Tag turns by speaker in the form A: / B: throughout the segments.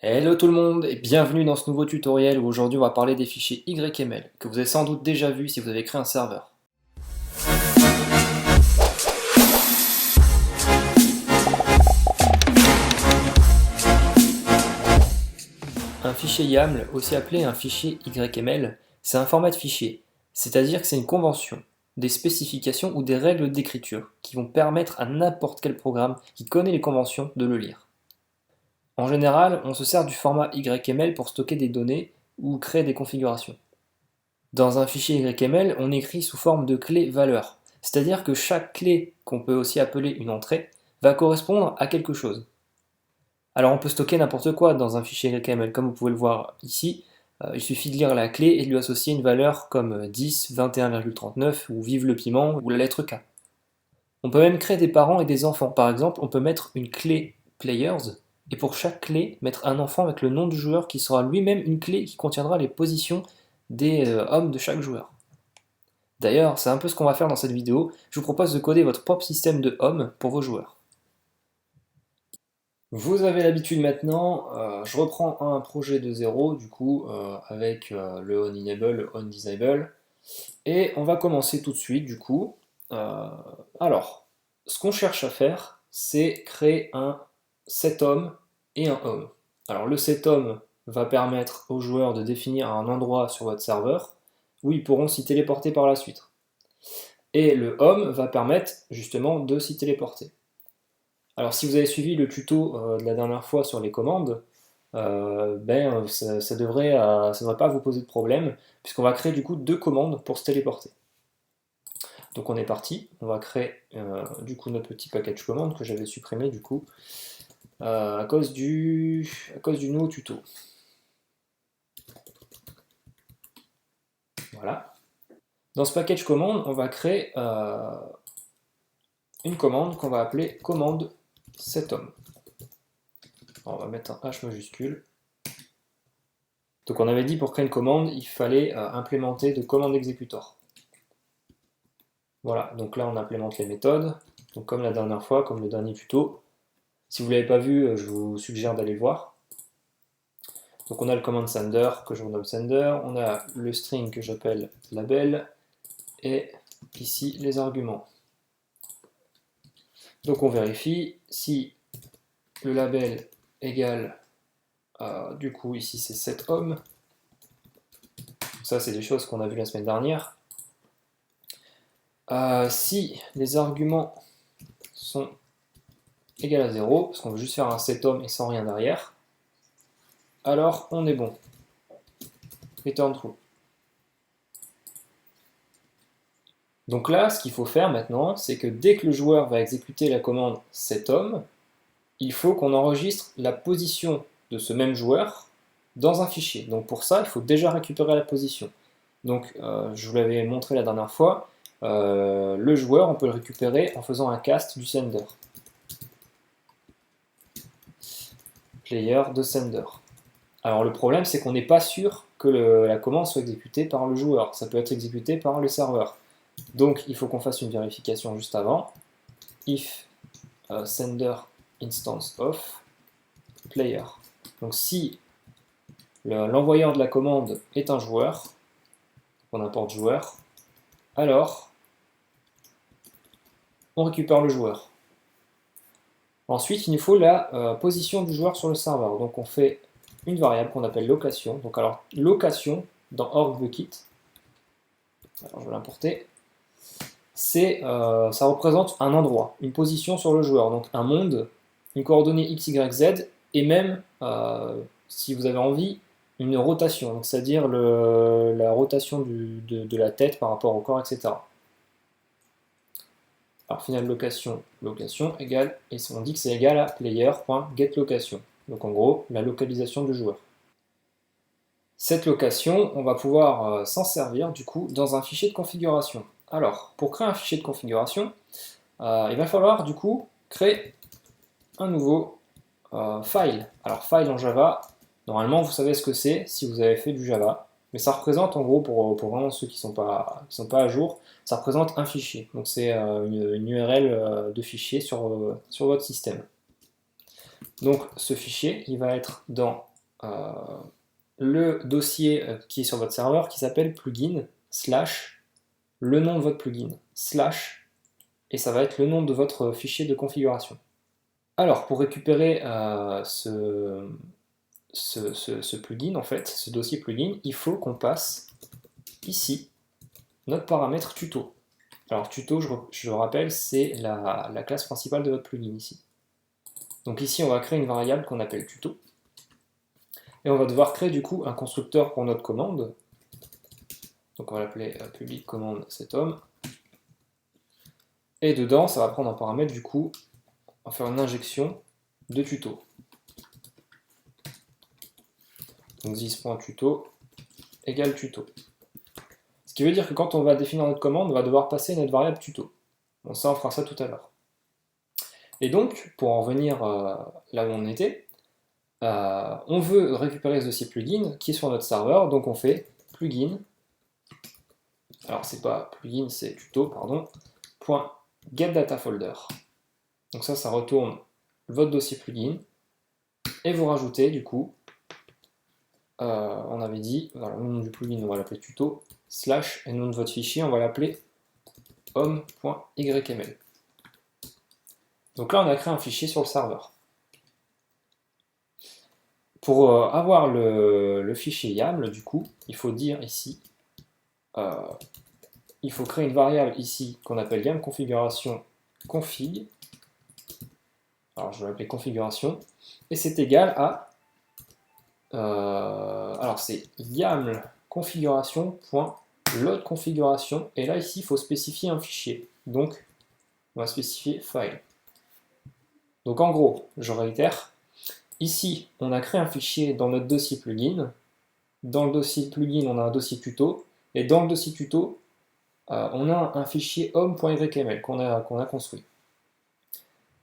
A: Hello tout le monde et bienvenue dans ce nouveau tutoriel où aujourd'hui on va parler des fichiers YML que vous avez sans doute déjà vu si vous avez créé un serveur. Un fichier YAML, aussi appelé un fichier YML, c'est un format de fichier, c'est-à-dire que c'est une convention, des spécifications ou des règles d'écriture qui vont permettre à n'importe quel programme qui connaît les conventions de le lire. En général, on se sert du format YML pour stocker des données ou créer des configurations. Dans un fichier YML, on écrit sous forme de clé valeur, c'est-à-dire que chaque clé, qu'on peut aussi appeler une entrée, va correspondre à quelque chose. Alors on peut stocker n'importe quoi dans un fichier YML, comme vous pouvez le voir ici, il suffit de lire la clé et de lui associer une valeur comme 10, 21,39 ou vive le piment ou la lettre K. On peut même créer des parents et des enfants, par exemple on peut mettre une clé players et pour chaque clé mettre un enfant avec le nom du joueur qui sera lui-même une clé qui contiendra les positions des hommes de chaque joueur. D'ailleurs, c'est un peu ce qu'on va faire dans cette vidéo, je vous propose de coder votre propre système de home pour vos joueurs. Vous avez l'habitude maintenant, je reprends un projet de zéro du coup avec le onEnable, le onDisable et on va commencer tout de suite du coup. Alors, ce qu'on cherche à faire, c'est créer un setHome et un home. Alors le setHome va permettre aux joueurs de définir un endroit sur votre serveur où ils pourront s'y téléporter par la suite. Et le home va permettre justement de s'y téléporter. Alors si vous avez suivi le tuto de la dernière fois sur les commandes, ça devrait pas vous poser de problème, puisqu'on va créer du coup deux commandes pour se téléporter. Donc on est parti, on va créer du coup notre petit package commande que j'avais supprimé du coup à cause du nouveau tuto. Voilà. Dans ce package commande, on va créer une commande qu'on va appeler commande setHome. On va mettre un H majuscule. Donc on avait dit pour créer une commande, il fallait implémenter de commande executor. Voilà, donc là on implémente les méthodes. Donc comme la dernière fois, comme le dernier tuto. Si vous ne l'avez pas vu, je vous suggère d'aller le voir. Donc on a le command sender que je renomme sender, on a le string que j'appelle label, et ici les arguments. Donc on vérifie si le label égale, du coup ici c'est setHome. Ça c'est des choses qu'on a vues la semaine dernière. Si les arguments sont égaux à 0, parce qu'on veut juste faire un setHome et sans rien derrière, alors on est bon. Return true. Donc là, ce qu'il faut faire maintenant, c'est que dès que le joueur va exécuter la commande setHome, il faut qu'on enregistre la position de ce même joueur dans un fichier. Donc pour ça, il faut déjà récupérer la position. Donc je vous l'avais montré la dernière fois, le joueur, on peut le récupérer en faisant un cast du sender. Player de sender. Alors le problème, c'est qu'on n'est pas sûr que la commande soit exécutée par le joueur. Ça peut être exécuté par le serveur. Donc il faut qu'on fasse une vérification juste avant. If sender instance of player. Donc si l'envoyeur de la commande est un joueur, on importe joueur, alors on récupère le joueur. Ensuite, il nous faut la position du joueur sur le serveur. Donc on fait une variable qu'on appelle location. Donc alors location dans org-bucket, alors je vais l'importer, ça représente un endroit, une position sur le joueur, donc un monde, une coordonnée x, y, z, et même, si vous avez envie, une rotation, c'est-à-dire la rotation de la tête par rapport au corps, etc. Alors final location, location égale, et on dit que c'est égal à player.getLocation, donc en gros la localisation du joueur. Cette location, on va pouvoir s'en servir du coup dans un fichier de configuration. Alors, pour créer un fichier de configuration, il va falloir du coup créer un nouveau file. Alors, file en Java, normalement vous savez ce que c'est si vous avez fait du Java, mais ça représente en gros, pour vraiment ceux qui sont pas à jour, ça représente un fichier. Donc c'est une URL de fichier sur votre système. Donc ce fichier, il va être dans le dossier qui est sur votre serveur qui s'appelle plugin slash le nom de votre plugin slash et ça va être le nom de votre fichier de configuration. Alors pour récupérer ce plugin, en fait, ce dossier plugin, il faut qu'on passe ici notre paramètre tuto. Alors tuto, je rappelle, c'est la classe principale de votre plugin ici. Donc ici, on va créer une variable qu'on appelle tuto. Et on va devoir créer du coup un constructeur pour notre commande. Donc on va l'appeler public commande setHome. Et dedans, ça va prendre un paramètre du coup, on va faire une injection de tuto. Donc this.tuto égale tuto. Ce qui veut dire que quand on va définir notre commande, on va devoir passer notre variable tuto. Bon, ça, on fera ça tout à l'heure. Et donc, pour en revenir là où on était, on veut récupérer ce dossier plugin qui est sur notre serveur, donc on fait plugin, alors c'est pas plugin, c'est tuto, pardon, point getDataFolder. Donc ça retourne votre dossier plugin, et vous rajoutez du coup, on avait dit, voilà, le nom du plugin on va l'appeler tuto, slash, et le nom de votre fichier on va l'appeler home.yml. Donc là on a créé un fichier sur le serveur. Pour avoir le fichier YAML, du coup, il faut dire ici, il faut créer une variable ici qu'on appelle YAML configuration config. Alors je vais l'appeler configuration, et c'est égal à, alors c'est YAML configuration.load configuration, et là ici il faut spécifier un fichier, donc on va spécifier file. Donc en gros, je réitère, ici on a créé un fichier dans notre dossier plugin, dans le dossier plugin on a un dossier tuto, et dans le dossier tuto on a un fichier home.yml qu'on a construit.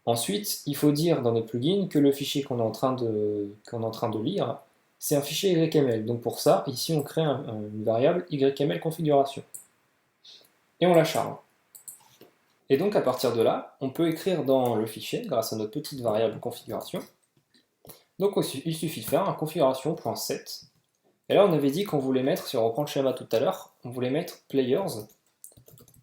A: Ensuite, il faut dire dans notre plugin que le fichier qu'on est en train de lire, c'est un fichier YML. Donc pour ça, ici on crée une variable YML configuration. Et on la charge. Et donc à partir de là, on peut écrire dans le fichier, grâce à notre petite variable configuration. Donc il suffit de faire un configuration.set. Et là on avait dit qu'on voulait mettre, si on reprend le schéma tout à l'heure, on voulait mettre players,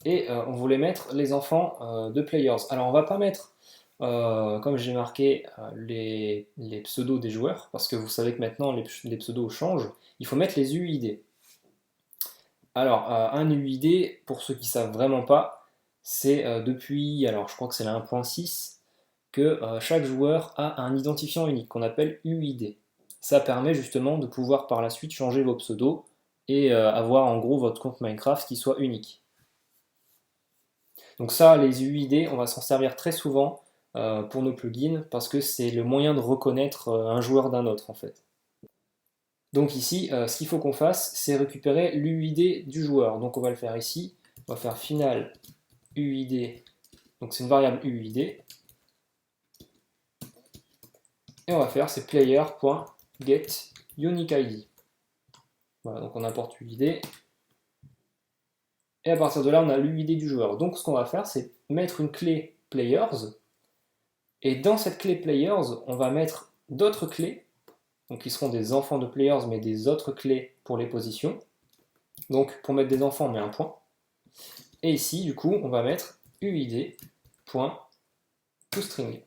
A: et on voulait mettre les enfants de players. Alors on va pas mettre, comme j'ai marqué, les pseudos des joueurs, parce que vous savez que maintenant les pseudos changent, il faut mettre les UID. Alors un UID, pour ceux qui ne savent vraiment pas, c'est depuis, alors je crois que c'est la 1.6, que chaque joueur a un identifiant unique qu'on appelle UID. Ça permet justement de pouvoir par la suite changer vos pseudos et avoir en gros votre compte Minecraft qui soit unique. Donc ça, les UID, on va s'en servir très souvent pour nos plugins parce que c'est le moyen de reconnaître un joueur d'un autre en fait. Donc ici, ce qu'il faut qu'on fasse, c'est récupérer l'UID du joueur. Donc on va le faire ici, on va faire final UID, donc c'est une variable UID, et on va faire c'est player.getUniqueID. Voilà, donc on importe UID, et à partir de là, on a l'UID du joueur. Donc ce qu'on va faire, c'est mettre une clé players, et dans cette clé players, on va mettre d'autres clés, donc qui seront des enfants de players, mais des autres clés pour les positions. Donc pour mettre des enfants, on met un point. Et ici, du coup, on va mettre uid.toString.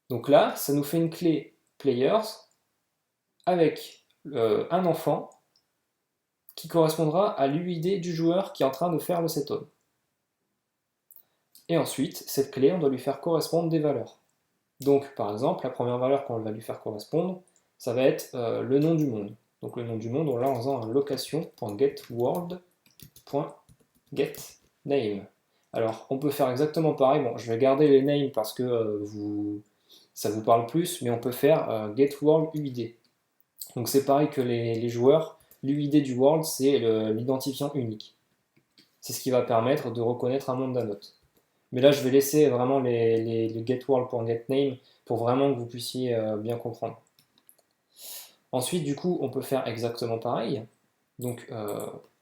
A: Donc là, ça nous fait une clé players avec un enfant qui correspondra à l'UID du joueur qui est en train de faire le setHome. Et ensuite, cette clé, on doit lui faire correspondre des valeurs. Donc, par exemple, la première valeur qu'on va lui faire correspondre, ça va être le nom du monde. Donc le nom du monde, on l'a en faisant un location.getWorld.getName. Alors, on peut faire exactement pareil. Bon, je vais garder les names parce que ça vous parle plus, mais on peut faire getWorldUID. Donc c'est pareil que les joueurs. L'UID du world, c'est l'identifiant unique. C'est ce qui va permettre de reconnaître un monde d'un autre. Mais là, je vais laisser vraiment les getWorld.getName pour vraiment que vous puissiez bien comprendre. Ensuite, du coup, on peut faire exactement pareil. Donc,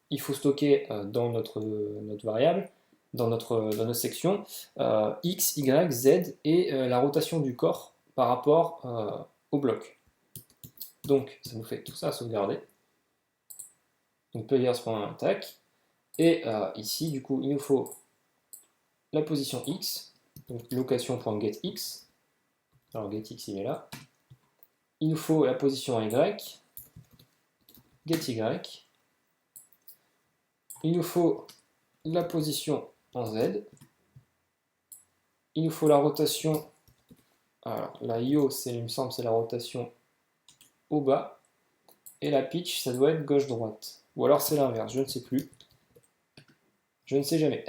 A: il faut stocker dans notre variable, dans notre section, x, y, z et la rotation du corps par rapport au bloc. Donc ça nous fait tout ça à sauvegarder. Donc players.tac. Et ici, du coup, il nous faut la position x, donc location.getX. Alors getX, il est là. Il nous faut la position y, getY. Il nous faut la position en z. Il nous faut la rotation. Alors la IO, il me semble, c'est la rotation au bas. Et la pitch, ça doit être gauche-droite. Ou alors c'est l'inverse, je ne sais plus. Je ne sais jamais.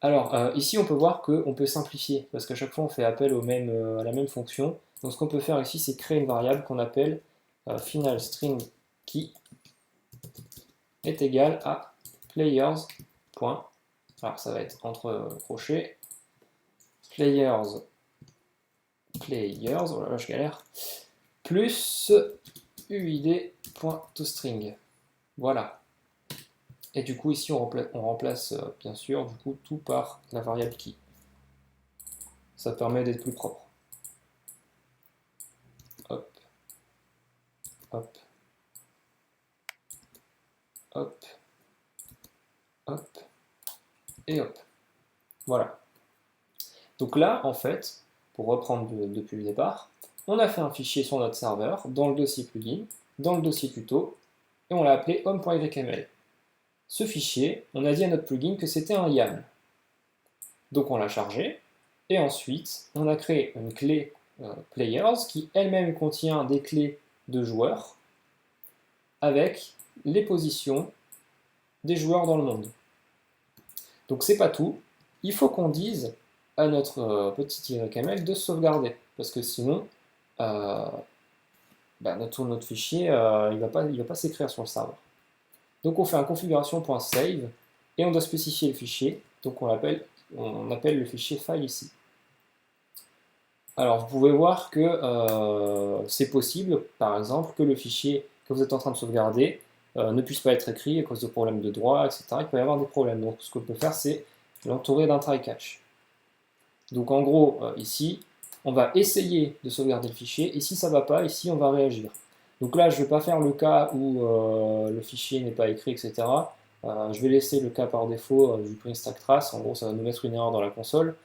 A: Alors, ici, on peut voir qu'on peut simplifier, parce qu'à chaque fois, on fait appel à la même fonction. Donc, ce qu'on peut faire ici, c'est créer une variable qu'on appelle final string qui est égale à players. Alors, ça va être entre crochets, players, oh là là, je galère, plus uid.toString. Voilà. Et du coup, ici, on remplace bien sûr, du coup, tout par la variable qui. Ça permet d'être plus propre. Hop, hop, hop, hop, et hop. Voilà. Donc là, en fait, pour reprendre depuis le départ, on a fait un fichier sur notre serveur, dans le dossier plugin, dans le dossier tuto, et on l'a appelé home.yml. Ce fichier, on a dit à notre plugin que c'était un YAML. Donc on l'a chargé, et ensuite, on a créé une clé players qui elle-même contient des clés de joueurs avec les positions des joueurs dans le monde. Donc c'est pas tout, il faut qu'on dise à notre petit YML de sauvegarder, parce que sinon notre fichier il va pas s'écrire sur le serveur. Donc on fait un configuration.save et on doit spécifier le fichier, donc on appelle le fichier file ici. Alors vous pouvez voir que c'est possible, par exemple, que le fichier que vous êtes en train de sauvegarder ne puisse pas être écrit à cause de problèmes de droit, etc. Il peut y avoir des problèmes. Donc ce qu'on peut faire, c'est l'entourer d'un try catch. Donc en gros, ici, on va essayer de sauvegarder le fichier, et si ça ne va pas, ici on va réagir. Donc là, je ne vais pas faire le cas où le fichier n'est pas écrit, etc. Je vais laisser le cas par défaut du print stack trace. En gros, ça va nous mettre une erreur dans la console.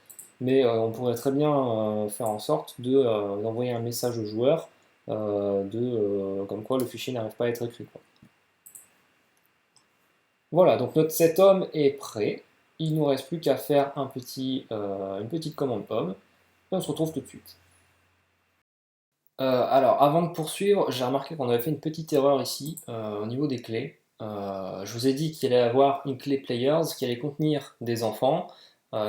A: Mais on pourrait très bien faire en sorte d'envoyer un message au joueur comme quoi le fichier n'arrive pas à être écrit, quoi. Voilà, donc notre setHome est prêt. Il ne nous reste plus qu'à faire une petite commande home. Et on se retrouve tout de suite. Alors, avant de poursuivre, j'ai remarqué qu'on avait fait une petite erreur ici au niveau des clés. Je vous ai dit qu'il allait y avoir une clé players qui allait contenir des enfants,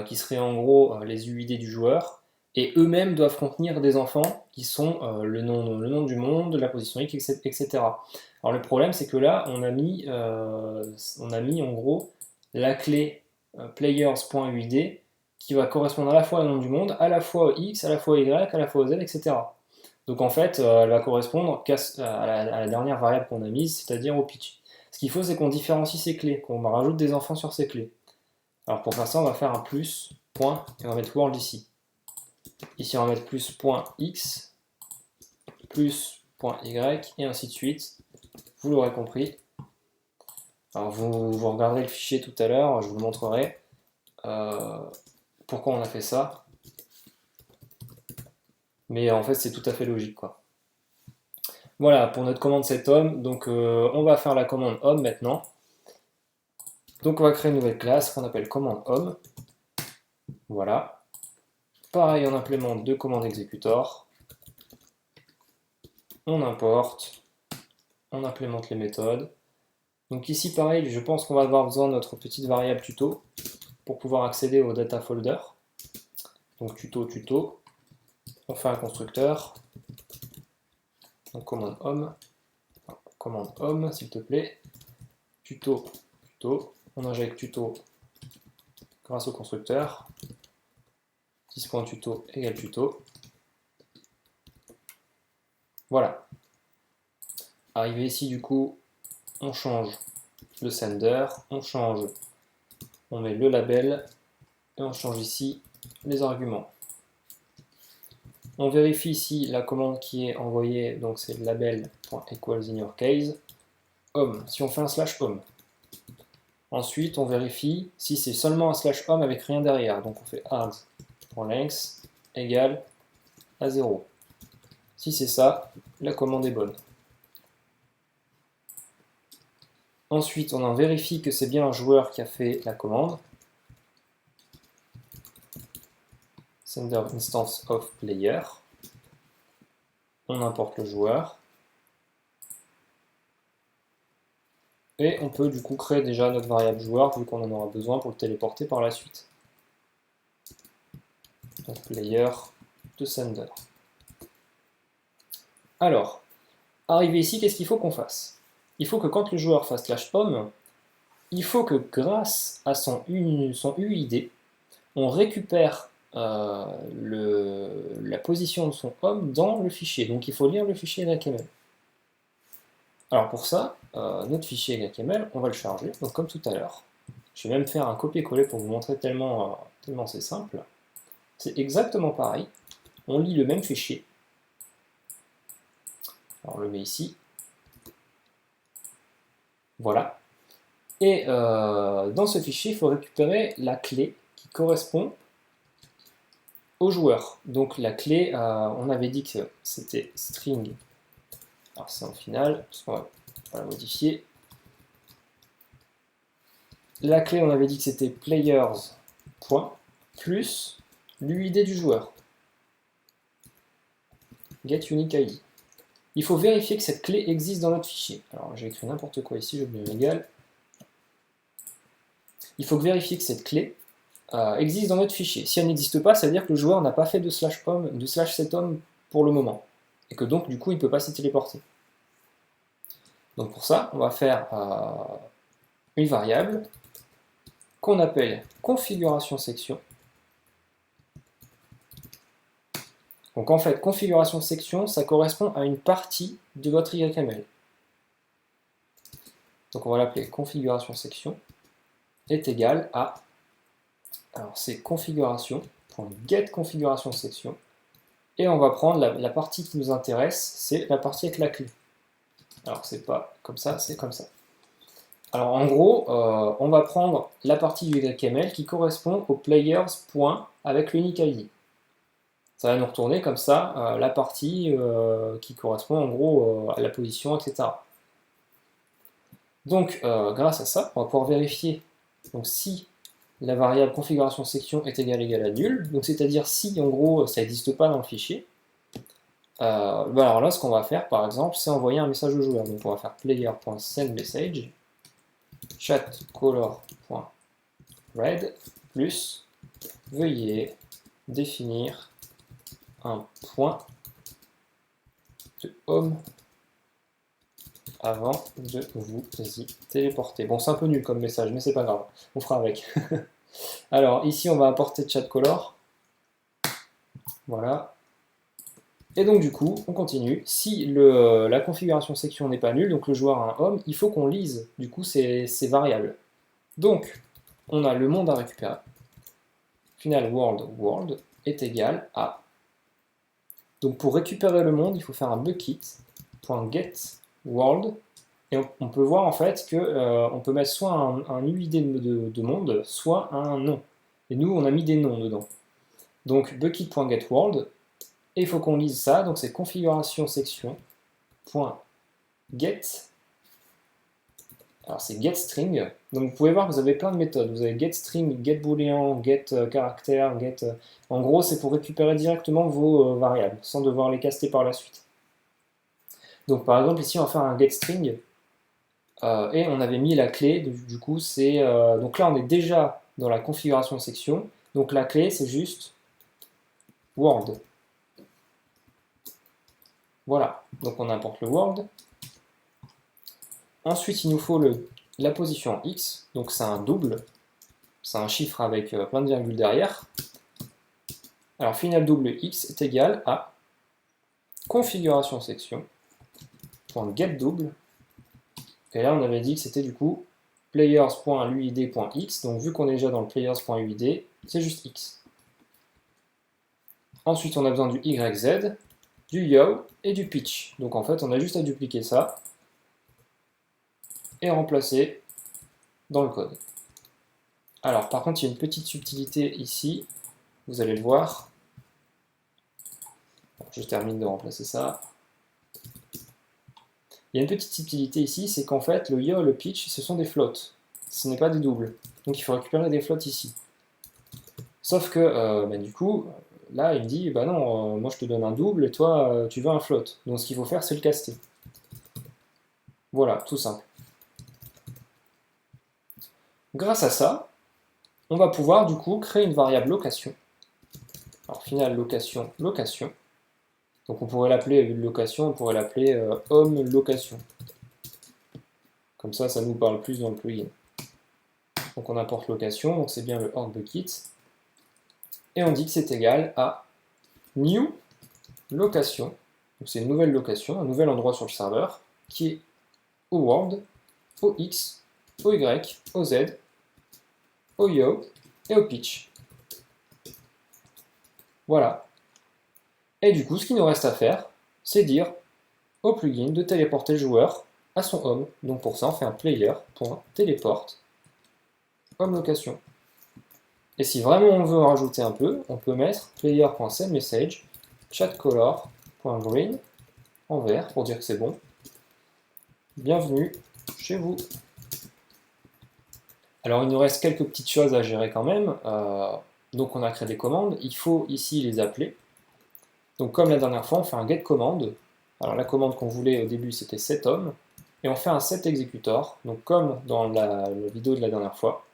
A: qui seraient en gros les UID du joueur, et eux-mêmes doivent contenir des enfants qui sont le nom du monde, la position X, etc. Alors le problème, c'est que là, on a mis en gros la clé players.uid qui va correspondre à la fois au nom du monde, à la fois au X, à la fois au Y, à la fois au Z, etc. Donc en fait, elle va correspondre à la dernière variable qu'on a mise, c'est-à-dire au pitch. Ce qu'il faut, c'est qu'on différencie ces clés, qu'on rajoute des enfants sur ces clés. Alors pour faire ça, on va faire un plus, point, et on va mettre world ici. Ici, on va mettre plus point x, plus point y, et ainsi de suite. Vous l'aurez compris. Alors vous regarderez le fichier tout à l'heure, je vous le montrerai. Pourquoi on a fait ça. Mais en fait, c'est tout à fait logique, quoi. Voilà, pour notre commande setHome, donc on va faire la commande home maintenant. Donc on va créer une nouvelle classe qu'on appelle commande home. Voilà. Pareil, on implémente deux commandes exécutor. On importe. On implémente les méthodes. Donc ici, pareil, je pense qu'on va avoir besoin de notre petite variable tuto pour pouvoir accéder au data folder. Donc tuto. On fait un constructeur. Donc commande home, s'il te plaît. Tuto. On injecte tuto grâce au constructeur. 10.tuto égale tuto. Voilà. Arrivé ici, du coup, on change le sender, on met le label, et on change ici les arguments. On vérifie si la commande qui est envoyée, donc c'est label.equals in your case, home, si on fait un slash home. Ensuite, on vérifie si c'est seulement un slash home avec rien derrière. Donc on fait as.length égale à 0. Si c'est ça, la commande est bonne. Ensuite, on en vérifie que c'est bien un joueur qui a fait la commande. Sender instance of player. On importe le joueur. Et on peut du coup créer déjà notre variable joueur vu qu'on en aura besoin pour le téléporter par la suite. Donc player de sender. Alors, arrivé ici, qu'est-ce qu'il faut qu'on fasse? Il faut que quand le joueur fasse slash home, il faut que grâce à son UID, on récupère la position de son home dans le fichier. Donc il faut lire le fichier YML. Alors pour ça, notre fichier YML, on va le charger, donc comme tout à l'heure. Je vais même faire un copier-coller pour vous montrer tellement c'est simple. C'est exactement pareil. On lit le même fichier. Alors on le met ici. Voilà. Et dans ce fichier, il faut récupérer la clé qui correspond au joueur. Donc la clé, on avait dit que c'était string. Alors c'est en final, parce qu'on va la modifier. La clé, on avait dit que c'était players. Plus l'UID du joueur. Get unique ID. Il faut vérifier que cette clé existe dans notre fichier. Alors j'ai écrit n'importe quoi ici, j'ai oublié l'égal. Il faut vérifier que cette clé existe dans notre fichier. Si elle n'existe pas, ça veut dire que le joueur n'a pas fait de slash home, de slash sethome pour le moment. Et que donc du coup il ne peut pas s'y téléporter. Donc pour ça, on va faire une variable qu'on appelle configuration section. Donc en fait, configuration section, ça correspond à une partie de votre YML. Donc on va l'appeler configuration section est égal à, alors c'est configuration.get configuration section, et on va prendre la partie qui nous intéresse, c'est la partie avec la clé. Alors c'est pas comme ça, c'est comme ça. Alors en gros, on va prendre la partie du YML qui correspond au players avec l'unique ID. Ça va nous retourner comme ça la partie qui correspond en gros à la position, etc. Donc grâce à ça, on va pouvoir vérifier donc, si la variable configuration section est égale à nul, donc c'est-à-dire si en gros ça n'existe pas dans le fichier. Alors là, ce qu'on va faire par exemple, c'est envoyer un message au joueur. Donc on va faire player.sendMessage chatcolor.red plus veuillez définir un point de home avant de vous y téléporter. Bon, c'est un peu nul comme message, mais c'est pas grave, on fera avec. Alors, ici, on va importer chatcolor. Voilà. Et donc, du coup, on continue. Si la configuration section n'est pas nulle, donc le joueur a un home, il faut qu'on lise, du coup, ces variables. Donc, on a le monde à récupérer. Final world est égal à... Donc, pour récupérer le monde, il faut faire un bucket.getWorld. Et on peut voir en fait qu'on peut mettre soit un UID de monde, soit un nom. Et nous, on a mis des noms dedans. Donc bucket.getWorld, et il faut qu'on lise ça, donc c'est configuration section.get. Alors c'est getString. Donc vous pouvez voir que vous avez plein de méthodes. Vous avez getString, getBoolean, getCharacter, get. En gros, c'est pour récupérer directement vos variables, sans devoir les caster par la suite. Donc par exemple, ici, on va faire un getString. Et on avait mis la clé, du coup c'est... donc là on est déjà dans la configuration section, donc la clé c'est juste world. Voilà, donc on importe le world. Ensuite il nous faut la position en x, donc c'est un double, c'est un chiffre avec plein de virgules derrière. Alors final double x est égal à configuration section.getDouble. Et là, on avait dit que c'était du coup players.luid.x. Donc, vu qu'on est déjà dans le players.uid, c'est juste x. Ensuite, on a besoin du YZ, du Yo et du Pitch. Donc en fait, on a juste à dupliquer ça et remplacer dans le code. Alors par contre, il y a une petite subtilité ici, vous allez le voir. Je termine de remplacer ça. Il y a une petite subtilité ici, c'est qu'en fait, le Yo et le Pitch, ce sont des floats. Ce n'est pas des doubles. Donc il faut récupérer des floats ici. Sauf que, du coup, là, il me dit, bah non, moi je te donne un double et toi, tu veux un float. Donc ce qu'il faut faire, c'est le caster. Voilà, tout simple. Grâce à ça, on va pouvoir du coup créer une variable location. Alors final location, location. Donc on pourrait l'appeler location, on pourrait l'appeler home location. Comme ça nous parle plus dans le plugin. Donc on importe location, donc c'est bien le org bucket. Et on dit que c'est égal à new location. Donc c'est une nouvelle location, un nouvel endroit sur le serveur qui est au world, au x, au y, au z, au yo et au pitch. Voilà. Et du coup, ce qu'il nous reste à faire, c'est dire au plugin de téléporter le joueur à son home. Donc pour ça, on fait un player.teleport home location. Et si vraiment on veut en rajouter un peu, on peut mettre player.sendMessage chatcolor.green en vert pour dire que c'est bon. Bienvenue chez vous. Alors il nous reste quelques petites choses à gérer quand même. Donc on a créé des commandes, il faut ici les appeler. Donc comme la dernière fois, on fait un get commande. Alors la commande qu'on voulait au début c'était setHome, et on fait un setExecutor, donc comme dans la vidéo de la dernière fois,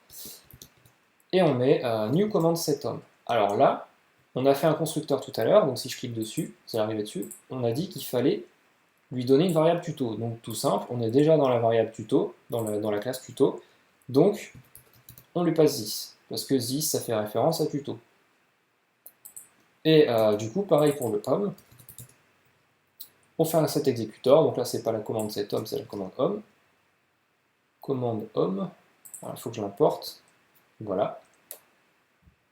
A: et on met new command setHome. Alors là, on a fait un constructeur tout à l'heure, donc si je clique dessus, c'est arrivé dessus, on a dit qu'il fallait lui donner une variable tuto. Donc tout simple, on est déjà dans la variable tuto, dans la classe tuto, donc on lui passe this, parce que this ça fait référence à tuto. Et du coup, pareil pour le home, on fait un set executor, donc là c'est pas la commande setHome, c'est la commande home. Commande home, il faut que je l'importe, voilà.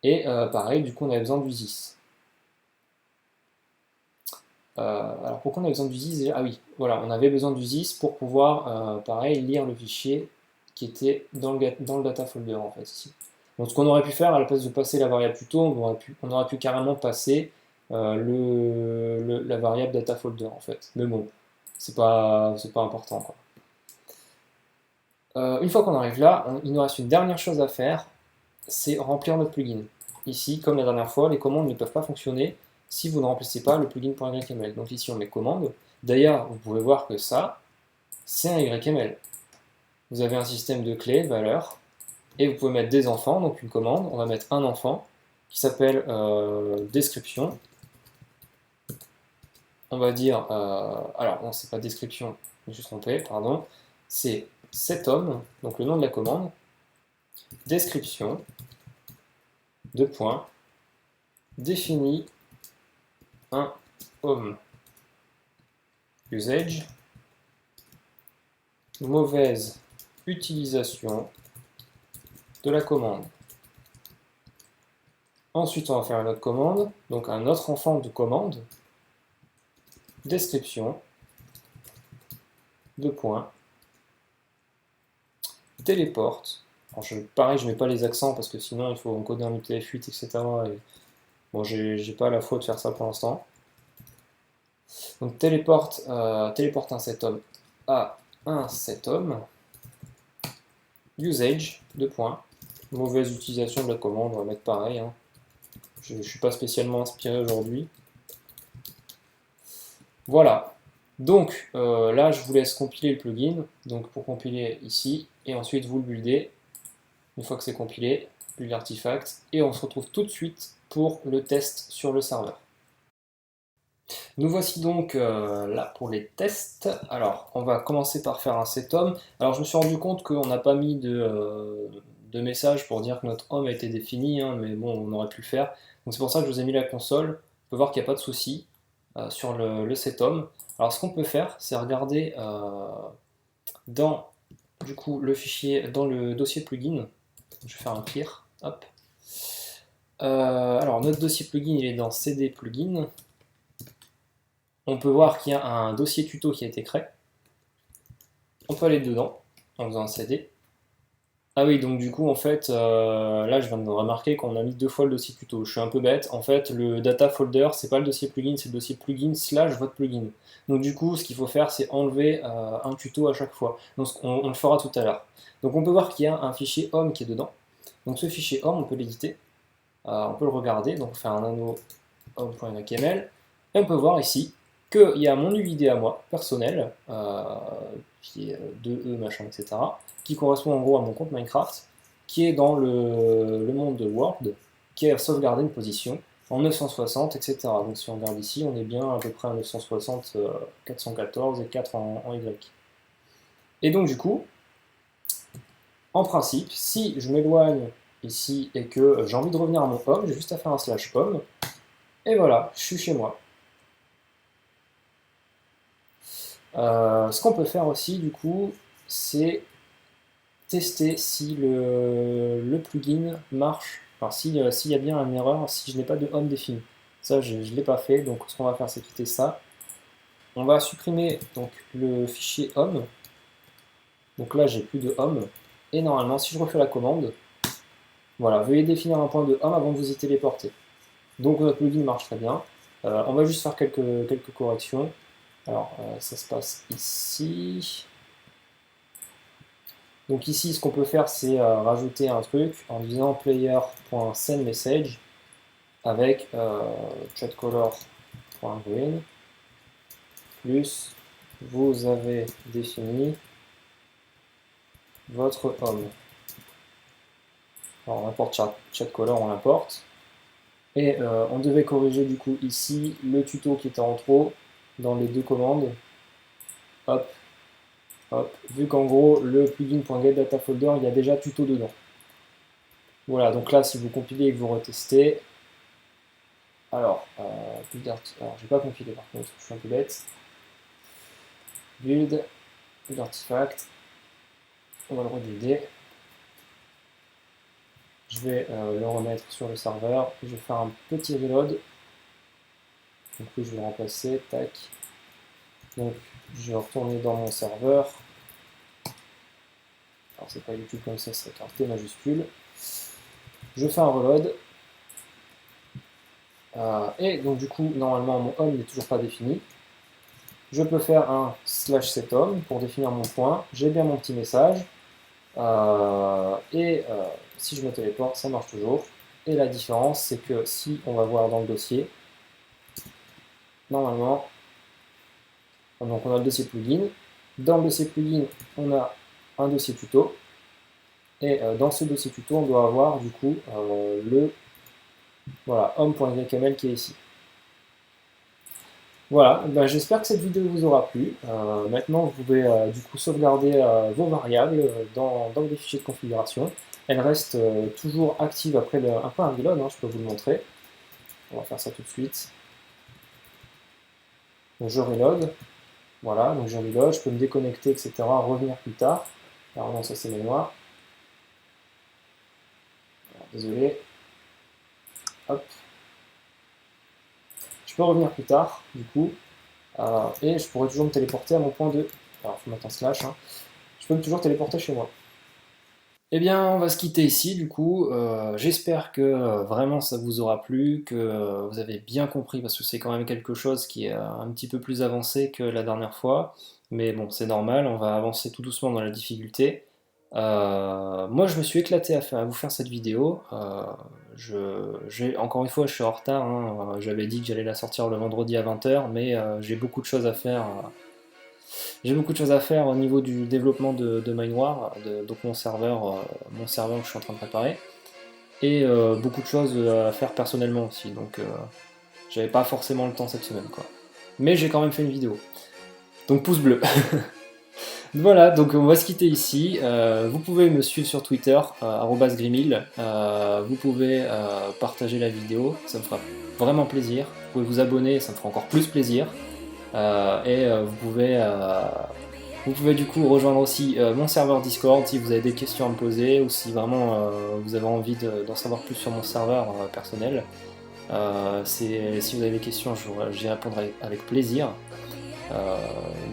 A: Et pareil, du coup on avait besoin du this. Alors pourquoi on a besoin du this? Ah oui, voilà, on avait besoin du this pour pouvoir, pareil, lire le fichier qui était dans le data folder en fait ici. Donc ce qu'on aurait pu faire, à la place de passer la variable tuto, on aurait pu carrément passer la variable data folder en fait. Mais bon, c'est pas important quoi. Une fois qu'on arrive là, il nous reste une dernière chose à faire, c'est remplir notre plugin. Ici, comme la dernière fois, les commandes ne peuvent pas fonctionner si vous ne remplacez pas le plugin.yml. Donc ici on met commande. D'ailleurs, vous pouvez voir que ça, c'est un YML. Vous avez un système de clés, de valeurs, et vous pouvez mettre des enfants, donc une commande. On va mettre un enfant qui s'appelle description. On va dire, alors non, c'est pas description, je me suis trompé, pardon. C'est setHome, donc le nom de la commande, description, deux points, définit un home usage, mauvaise utilisation de la commande. Ensuite, on va faire une autre commande, donc un autre enfant de commande, description, deux points, téléporte. Pareil, je ne mets pas les accents parce que sinon il faut encoder un UTF-8, etc. Et, bon, j'ai pas la foi de faire ça pour l'instant. Donc téléporte un setHome à un setHome, usage, deux points, mauvaise utilisation de la commande, on va mettre pareil. Hein. Je ne suis pas spécialement inspiré aujourd'hui. Voilà. Donc là, je vous laisse compiler le plugin. Donc pour compiler ici, et ensuite vous le buildez. Une fois que c'est compilé, build artifact, et on se retrouve tout de suite pour le test sur le serveur. Nous voici donc là pour les tests. Alors, on va commencer par faire un setHome. Alors, je me suis rendu compte qu'on n'a pas mis de message pour dire que notre home a été défini, hein, mais bon, on aurait pu le faire. Donc, c'est pour ça que je vous ai mis la console. On peut voir qu'il n'y a pas de souci sur le setHome. Alors, ce qu'on peut faire, c'est regarder dans du coup, le fichier, dans le dossier plugin. Je vais faire un clear. Hop. Alors notre dossier plugin il est dans CD plugin. On peut voir qu'il y a un dossier tuto qui a été créé. On peut aller dedans en faisant un CD. Ah oui, donc du coup, en fait, là, je viens de remarquer qu'on a mis 2 fois le dossier tuto. Je suis un peu bête. En fait, le data folder, c'est pas le dossier plugin, c'est le dossier plugin slash votre plugin. Donc du coup, ce qu'il faut faire, c'est enlever un tuto à chaque fois. Donc on le fera tout à l'heure. Donc on peut voir qu'il y a un fichier home qui est dedans. Donc ce fichier home, on peut l'éditer. On peut le regarder. Donc on fait un nano home.html. Et on peut voir ici qu'il y a mon UID à moi, personnel, qui est 2E, machin, etc., qui correspond en gros à mon compte Minecraft, qui est dans le monde de Word, qui a sauvegardé une position en 960, etc. Donc si on regarde ici, on est bien à peu près à 960, 414 et 4 en Y. Et donc du coup, en principe, si je m'éloigne ici et que j'ai envie de revenir à mon home, j'ai juste à faire un slash home, et voilà, je suis chez moi. Ce qu'on peut faire aussi, du coup, c'est tester si le plugin marche, enfin s'il y a bien une erreur, si je n'ai pas de home défini. Ça, je ne l'ai pas fait, donc ce qu'on va faire, c'est quitter ça. On va supprimer donc, le fichier home. Donc là, j'ai plus de home. Et normalement, si je refais la commande, voilà, veuillez définir un point de home avant de vous y téléporter. Donc notre plugin marche très bien. On va juste faire quelques corrections. Alors, ça se passe ici. Donc ici, ce qu'on peut faire, c'est rajouter un truc en disant player.sendMessage avec chatcolor.green plus vous avez défini votre home. Alors on importe chatcolor, on l'importe. Et on devait corriger du coup ici le tuto qui était en trop dans les 2 commandes. Hop, hop. Vu qu'en gros le plugin.getDataFolder, il y a déjà tuto dedans. Voilà, donc là si vous compilez et que vous retestez, alors, j'ai pas compilé par contre, je suis un peu bête. Build, l'artefact, on va le rebuilder. Je vais le remettre sur le serveur, je vais faire un petit reload. Donc oui, je vais le remplacer, tac. Donc je vais retourner dans mon serveur. Alors c'est pas YouTube comme ça, c'est un T majuscule. Je fais un reload. Et donc du coup, normalement mon home n'est toujours pas défini. Je peux faire un /sethome pour définir mon point. J'ai bien mon petit message. Si je me téléporte, ça marche toujours. Et la différence, c'est que si on va voir dans le dossier, normalement, donc on a le dossier plugin. Dans le dossier plugin, on a un dossier tuto. Et dans ce dossier tuto, on doit avoir du coup le voilà, home.html qui est ici. Voilà, ben, j'espère que cette vidéo vous aura plu. Maintenant, vous pouvez du coup sauvegarder vos variables dans les fichiers de configuration. Elles restent toujours actives après un reload, hein, je peux vous le montrer. On va faire ça tout de suite. Donc je reload. Voilà, donc je reload, je peux me déconnecter, etc. Revenir plus tard. Alors non, ça c'est mémoire. Alors, désolé. Hop. Je peux revenir plus tard, du coup. Et je pourrais toujours me téléporter à mon point de... Alors, il faut mettre un slash. Hein. Je peux toujours téléporter chez moi. Eh bien, on va se quitter ici, du coup. J'espère que vraiment ça vous aura plu, que vous avez bien compris, parce que c'est quand même quelque chose qui est un petit peu plus avancé que la dernière fois. Mais bon, c'est normal, on va avancer tout doucement dans la difficulté. Moi, je me suis éclaté à vous faire cette vidéo. Encore une fois, je suis en retard. Hein. J'avais dit que j'allais la sortir le vendredi à 20h, mais j'ai beaucoup de choses à faire. J'ai beaucoup de choses à faire au niveau du développement de MineWar, donc mon serveur que je suis en train de préparer, et beaucoup de choses à faire personnellement aussi. Donc, j'avais pas forcément le temps cette semaine, quoi. Mais j'ai quand même fait une vidéo. Donc pouce bleu. Voilà, donc on va se quitter ici. Vous pouvez me suivre sur Twitter, @grimil. Vous pouvez partager la vidéo, ça me fera vraiment plaisir. Vous pouvez vous abonner, ça me fera encore plus plaisir. Vous pouvez Vous pouvez du coup rejoindre aussi mon serveur Discord si vous avez des questions à me poser ou si vraiment vous avez envie d'en savoir plus sur mon serveur personnel. Si vous avez des questions, j'y répondrai avec plaisir.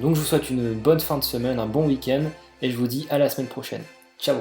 A: Donc je vous souhaite une bonne fin de semaine, un bon week-end et je vous dis à la semaine prochaine. Ciao!